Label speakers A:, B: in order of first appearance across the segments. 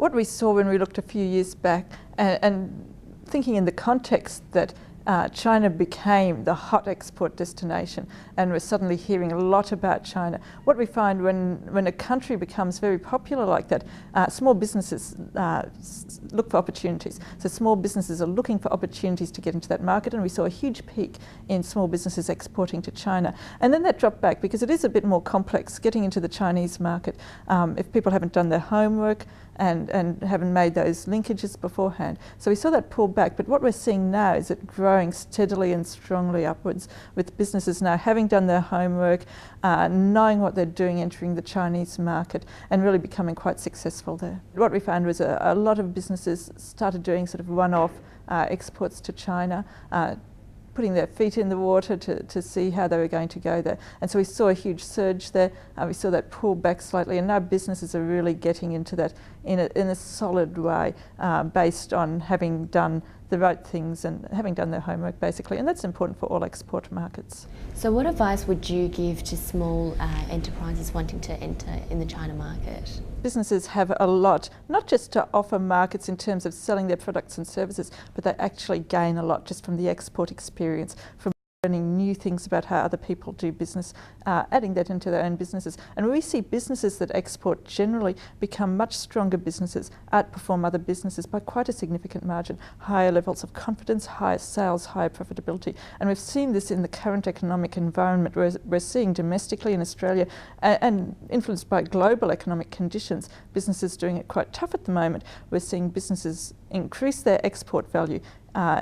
A: What we saw when we looked a few years back, and thinking in the context that China became the hot export destination, and we're suddenly hearing a lot about China. What we find when a country becomes very popular like that, small businesses look for opportunities. So small businesses are looking for opportunities to get into that market, and we saw a huge peak in small businesses exporting to China. And then that dropped back because it is a bit more complex getting into the Chinese market if people haven't done their homework and haven't made those linkages beforehand. So we saw that pull back, but what we're seeing now is it growing steadily and strongly upwards, with businesses now having done their homework, knowing what they're doing, entering the Chinese market and really becoming quite successful there. What we found was a lot of businesses started doing sort of one-off exports to China, putting their feet in the water to see how they were going to go there. And so we saw a huge surge there. We saw that pull back slightly, and now businesses are really getting into that in a solid way, based on having done the right things and having done their homework basically, and that's important for all export markets.
B: So what advice would you give to small enterprises wanting to enter in the China market?
A: Businesses have a lot, not just to offer markets in terms of selling their products and services, but they actually gain a lot just from the export experience, from learning new things about how other people do business, adding that into their own businesses. And we see businesses that export generally become much stronger businesses, outperform other businesses by quite a significant margin, higher levels of confidence, higher sales, higher profitability. And we've seen this in the current economic environment where we're seeing domestically in Australia and influenced by global economic conditions, businesses doing it quite tough at the moment. We're seeing businesses increase their export value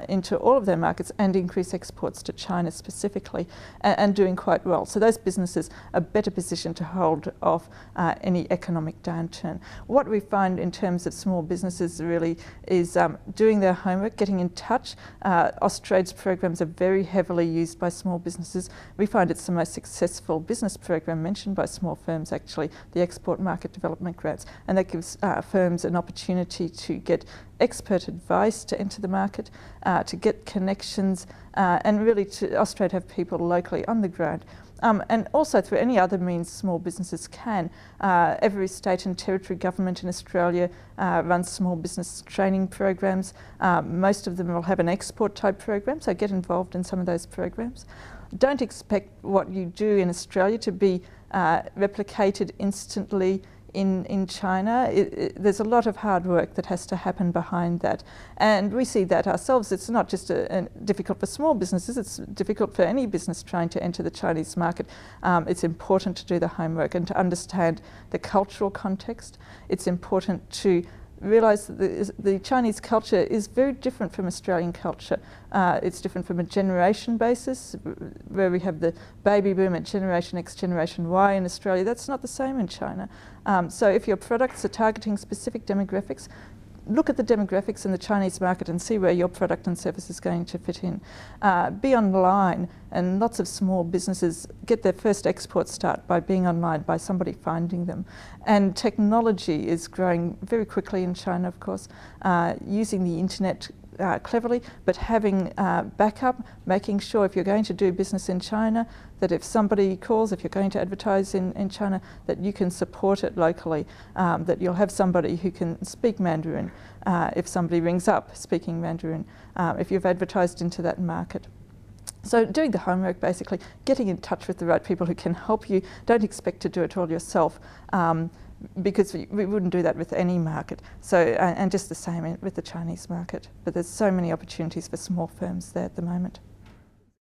A: into all of their markets and increase exports to China specifically, and doing quite well. So those businesses are better positioned to hold off any economic downturn. What we find in terms of small businesses really is doing their homework, getting in touch. Austrade's programs are very heavily used by small businesses. We find it's the most successful business program mentioned by small firms actually, the Export Market Development Grants, and that gives firms an opportunity to get expert advice to enter the market, to get connections, and really to Austrade have people locally on the ground. And also through any other means small businesses can. Every state and territory government in Australia runs small business training programs. Most of them will have an export type program, so get involved in some of those programs. Don't expect what you do in Australia to be replicated instantly in China. There's a lot of hard work that has to happen behind that, and we see that ourselves. It's not just difficult for small businesses, it's difficult for any business trying to enter the Chinese market. It's important to do the homework and to understand the cultural context. It's important to realise that the Chinese culture is very different from Australian culture. It's different from a generation basis, where we have the baby boom at Generation X, Generation Y in Australia. That's not the same in China. So if your products are targeting specific demographics, look at the demographics in the Chinese market and see where your product and service is going to fit in. Be online, and lots of small businesses get their first export start by being online, by somebody finding them. And technology is growing very quickly in China, of course, using the internet cleverly, but having backup, making sure if you're going to do business in China, that if somebody calls, if you're going to advertise in China, that you can support it locally, that you'll have somebody who can speak Mandarin, if somebody rings up speaking Mandarin, if you've advertised into that market. So doing the homework basically, getting in touch with the right people who can help you. Don't expect to do it all yourself, because we wouldn't do that with any market. So, and just the same with the Chinese market. But there's so many opportunities for small firms there at the moment.